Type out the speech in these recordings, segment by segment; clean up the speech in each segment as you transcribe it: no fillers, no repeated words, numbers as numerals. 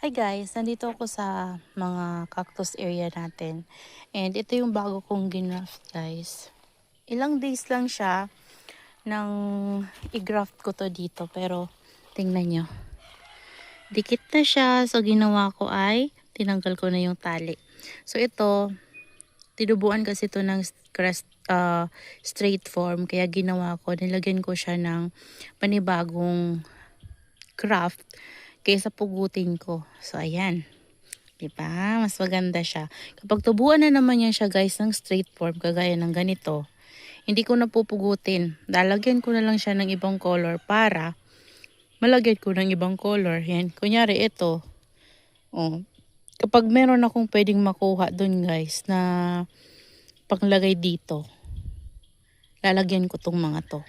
Hi guys, nandito ako sa mga cactus area natin. And ito yung bago kong ginaft guys. Ilang days lang siya nang i-graft ko to dito. Pero tingnan nyo. Dikit na siya. So ginawa ko ay tinanggal ko na yung tali. So ito, tinubuan kasi ito ng straight form. Kaya ginawa ko, nilagyan ko siya ng panibagong craft kaysa pugutin ko. So ayan. Diba? Mas maganda siya. Kapag tubuan na naman yan siya guys ng straight form, kagaya ng ganito, hindi ko na pupugutin. Lalagyan ko na lang siya ng ibang color para malagyan ko ng ibang color. Yan. Kunyari ito. Oh. Kapag meron akong pwedeng makuha dun guys na panglagay dito, lalagyan ko tong mga to.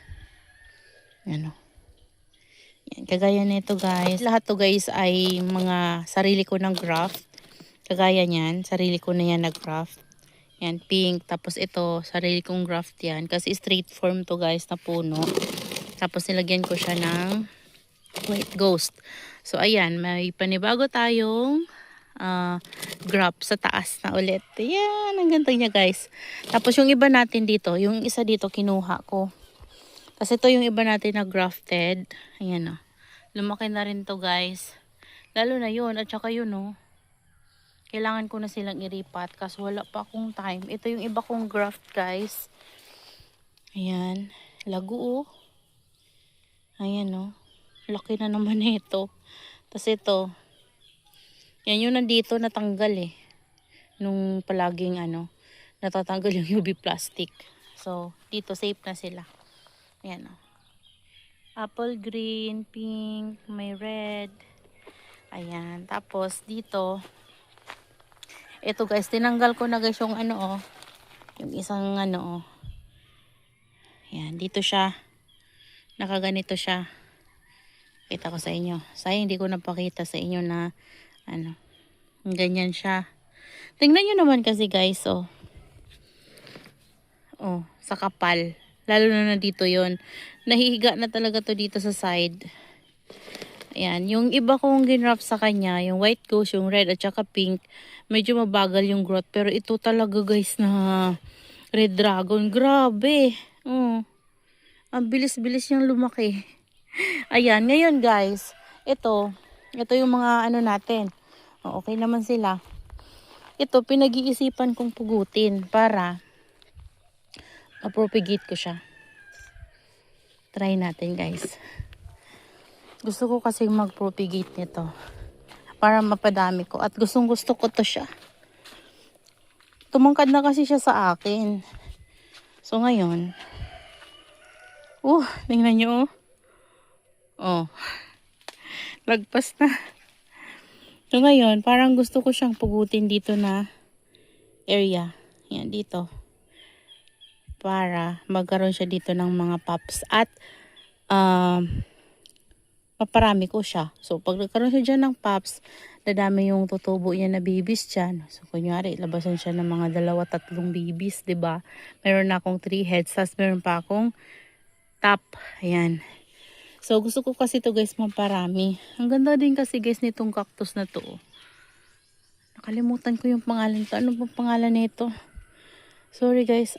Yan o. Yan. Kagaya nito guys. Lahat to guys ay mga sarili ko ng graft. Kagaya niyan, sarili ko na yan nag-graft. Yan, pink. Tapos ito, sarili kong graft yan. Kasi straight form to guys na puno. Tapos nilagyan ko siya ng white ghost. So ayan, may panibago tayong graft sa taas na ulit. Ayan, ang ganda niya guys. Tapos yung iba natin dito, yung isa dito kinuha ko. Tapos ito yung iba natin na grafted. Ayan o. Lumaki na rin to guys. Lalo na yun. At saka yun o. Kailangan ko na silang iripat kasi wala pa akong time. Ito yung iba kong graft guys. Ayan. Lago oh. Ayan oh. Laki na naman ito. Tapos ito. Yan yung nandito natanggal eh. Nung palaging natatanggal yung UV plastic. So dito safe na sila. Ayan oh. Apple green, pink, may red. Ayan. Tapos dito. Ito guys, tinanggal ko na guys yung yung isang Yan, dito siya. Nakaganito siya. Kita ko sa inyo. Sayang hindi ko napakita sa inyo na ganyan siya. Tingnan nyo naman kasi guys, oh. Oh, sa kapal. Lalo na dito yon. Nahihiga na talaga to dito sa side. Ayan, yung iba kong ginwrap sa kanya, yung white ghost, yung red at saka pink, medyo mabagal yung growth. Pero ito talaga guys na red dragon. Grabe. Oh, ang bilis-bilis niyang lumaki. Ayan, ngayon guys, ito yung mga natin. Oh, okay naman sila. Ito, pinag-iisipan kong pugutin para ma-propagate ko siya. Try natin guys. Gusto ko kasi mag-propagate nito para mapadami ko. At gustong gusto ko to siya. Tumangkad na kasi siya sa akin. So ngayon, tingnan nyo oh. Oh, lagpas na. So ngayon, parang gusto ko siyang pugutin dito na area. Yan, dito. Para magkaroon siya dito ng mga pops. At, maparami ko siya. So, pag nagkaroon siya dyan ng pops, dadami yung tutubo niya na babies dyan. So, kunyari, labasan siya ng mga 2-3 babies, ba diba? Meron na akong 3 heads. Tapos, meron pa akong top. Ayan. So, gusto ko kasi to guys maparami. Ang ganda din kasi guys nitong cactus na to. Nakalimutan ko yung pangalan to. Ano bang pangalan nito? Sorry guys.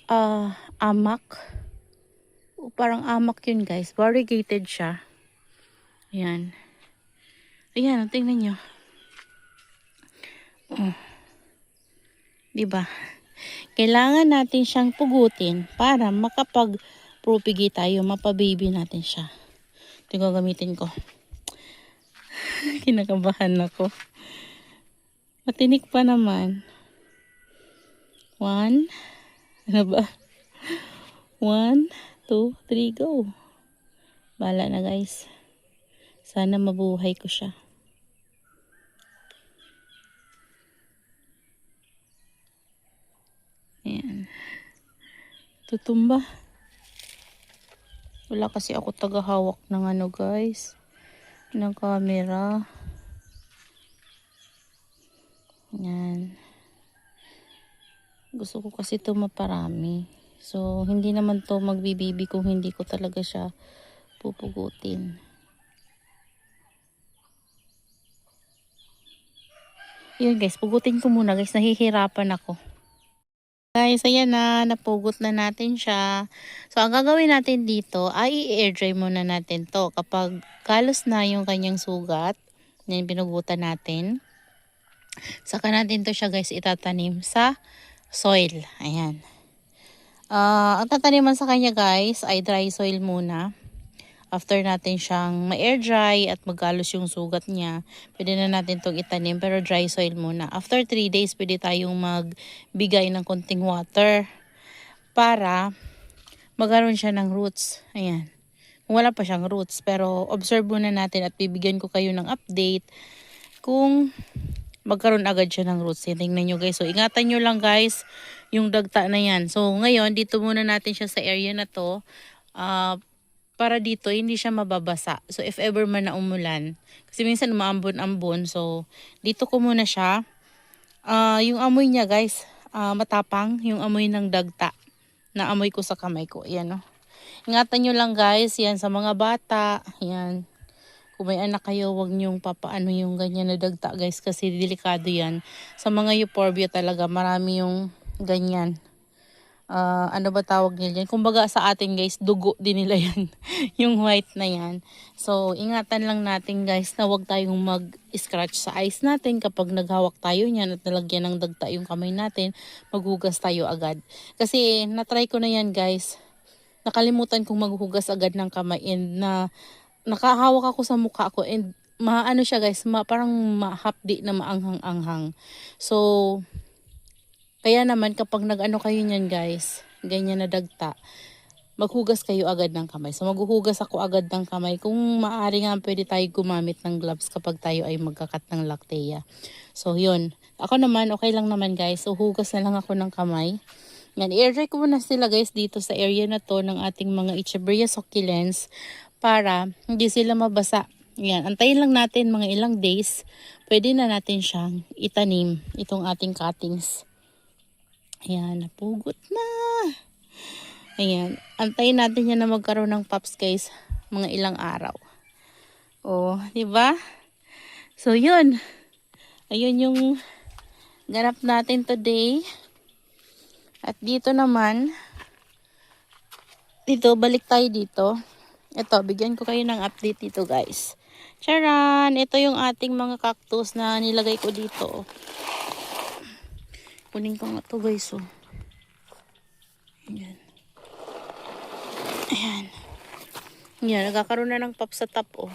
Amak. Parang amak yun guys. Variegated siya. Ayan. Ayan, tingnan nyo. Oh. Diba? Kailangan natin siyang pugutin para makapag-propagate tayo. Mapababy natin siya. Ito yung gagamitin ko. Kinakabahan ako. Matinik pa naman. 1. Ano ba? 1, 2, 3, go. Bala na guys. Sana mabuhay ko siya. Ayan. Tutumba. Wala kasi ako tagahawak ng guys. Ng camera. Ayan. Gusto ko kasi ito maparami. So, hindi naman to magbibibi kung hindi ko talaga siya pupugutin. Yun guys, pugutin ko muna guys, nahihirapan ako. Guys, ayan na, napugot na natin siya. So, ang gagawin natin dito ay i-air dry muna natin to. Kapag kalos na yung kanyang sugat, yung pinugutan natin, saka natin to siya guys itatanim sa soil. Ayan. Ang tataniman sa kanya guys ay dry soil muna. After natin siyang ma-air dry at magalos yung sugat niya, pwede na natin itong itanim pero dry soil muna. After 3 days, pwede tayong magbigay ng konting water para magkaroon siya ng roots. Ayan. Wala pa siyang roots pero observe muna natin at bibigyan ko kayo ng update kung magkaroon agad siya ng roots. Tingnan nyo guys. So ingatan nyo lang guys yung dagta na yan. So ngayon dito muna natin siya sa area na to. Para dito hindi siya mababasa. So if ever man na umulan, kasi minsan umaambon-ambon, so dito ko muna siya. Yung amoy niya guys, matapang yung amoy ng dagta na amoy ko sa kamay ko. Ayan, no? Ingatan nyo lang guys, yan sa mga bata, yan. Kung may anak kayo, wag nyong papaano yung ganyan na dagta guys, kasi delikado yan. Sa mga euphorbia talaga, marami yung ganyan. Ano ba tawag nila yan? Kumbaga sa atin guys, dugo din nila yan. Yung white na yan. So, ingatan lang natin guys na huwag tayong mag-scratch sa eyes natin kapag naghawak tayo niyan at nalagyan ng dagta yung kamay natin, maghugas tayo agad. Kasi natry ko na yan guys. Nakalimutan kong maghugas agad ng kamay and nakahawak ako sa mukha ko and maano siya guys, parang mahapdi na maanghang-anghang. So, kaya naman kapag nag-ano kayo niyan guys, ganyan na dagta, maghugas kayo agad ng kamay. So maghuhugas ako agad ng kamay. Kung maaari nga pwede tayo gumamit ng gloves kapag tayo ay magkakat ng lactea. So yun. Ako naman, okay lang naman guys. So hugas na lang ako ng kamay. Yan, i-air dry ko muna sila guys dito sa area na to ng ating mga Echeveria succulents para hindi sila mabasa. Yan, antayin lang natin mga ilang days. Pwede na natin siyang itanim itong ating cuttings. Ayan, napugot na. Ayan, antayin natin yan na magkaroon ng pops guys, mga ilang araw. Oh, di ba? So, yun. Ayun yung ganap natin today. At dito naman, dito, balik tayo dito. Ito, bigyan ko kayo ng update dito guys. Charan! Ito yung ating mga cactus na nilagay ko dito. Kunin ko nga to guys, oh. Ayan. Ayan. Ayan, nagkakaroon na ng pop sa top, oh.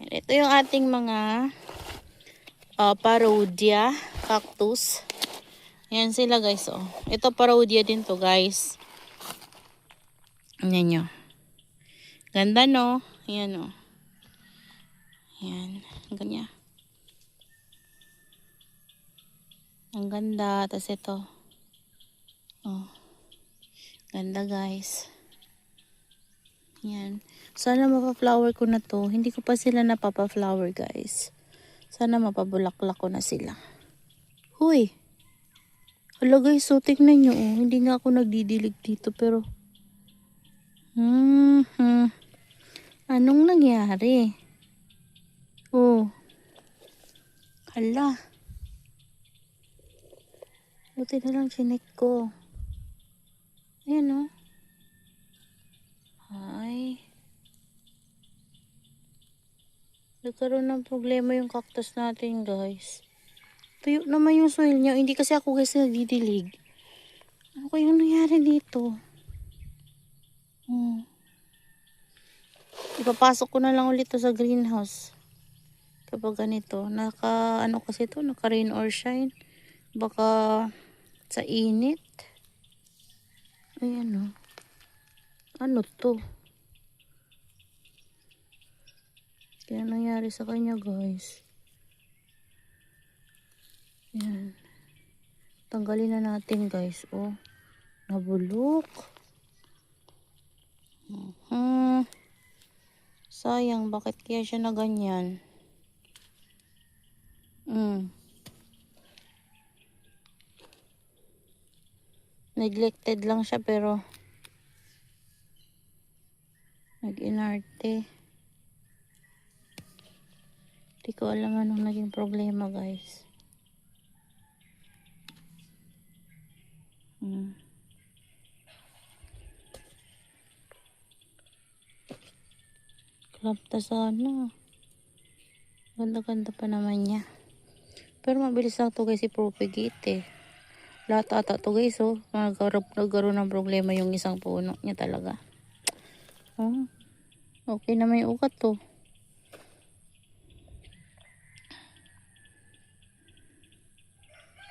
Ayan, ito yung ating mga parodia cactus. Ayan sila guys, oh. Ito parodia din to guys. Ayan nyo. Ganda no? Ayan, oh. Ayan. Ganyan. Ang ganda. Tapos ito. Oh. Ganda guys. Yan. Sana mapa-flower ko na to. Hindi ko pa sila napapa-flower guys. Sana mapabulaklak ko na sila. Huy! Hala guys, so tignan nyo. Oh. Hindi nga ako nagdidilig dito pero anong nangyari? Oh. Hala. Buti na lang chinek ko. Ayan oh. Ay. Nagkaroon ng problema yung cactus natin guys. Tuyo naman yung soil niya. Hindi kasi ako guys nagdidilig. Ano kayang nangyari dito? Ipapasok ko na lang ulit to sa greenhouse. Kapag ganito. Ano kasi to? Naka rain or shine. Baka sa init. Ayan o. Ano to? Kaya nangyari sa kanya guys. Ayan. Tanggalin na natin guys. Oh. Nabulok. Sayang. Bakit kaya siya na ganyan? Neglected lang siya pero nag-inarte. Di ko alam anong naging problema, guys. Klapta sana. Ganda-ganda pa naman niya. Pero mabilis lang to guys i-propagate eh. Lahat ata to guys oh. Nagkaroon ng problema yung isang puno niya talaga. Oh, okay na may ugat to.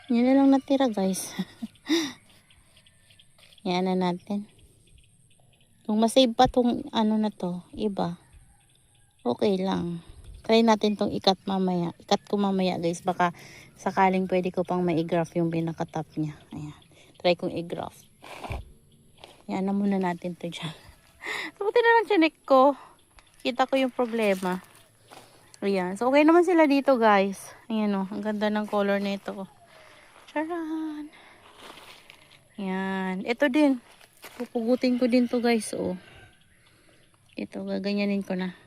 Yan na lang natira guys. Yan na natin. Kung masave pa tong ano na to, iba. Okay lang. Try natin tong ikat mamaya. Ikat ko mamaya guys. Baka sakaling pwede ko pang ma-graft yung pinaka-top niya. Ayan. Try kong i-graft. Yan na muna natin to dyan. Sabuti na lang chinek ko. Kita ko yung problema. Ayan. So okay naman sila dito guys. Ayan o. Ang ganda ng color nito. Charan. Ayan. Ito din. Pupugutin ko din to guys. Oh. Ito. Gaganyanin ko na.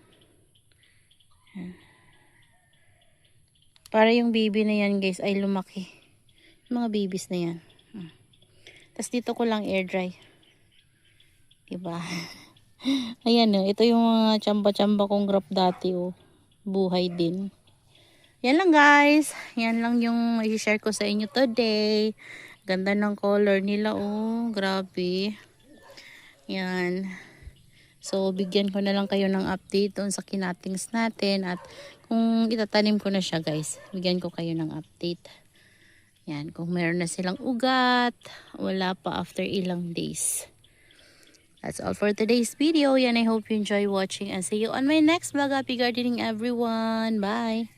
Ayan. Para yung baby na yan guys ay lumaki. Yung mga babies na yan. Tapos dito ko lang air dry. Diba? Ayan o. Ito yung mga tsamba-tsamba kong graph dati o. Buhay din. Yan lang guys. Yan lang yung i-share ko sa inyo today. Ganda ng color nila oh. Grabe. Yan. So, bigyan ko na lang kayo ng update doon sa kinatings natin. At kung itatanim ko na siya guys, bigyan ko kayo ng update. Yan. Kung meron na silang ugat, wala pa after ilang days. That's all for today's video. Yan, I hope you enjoy watching and see you on my next vlog. Happy gardening everyone. Bye!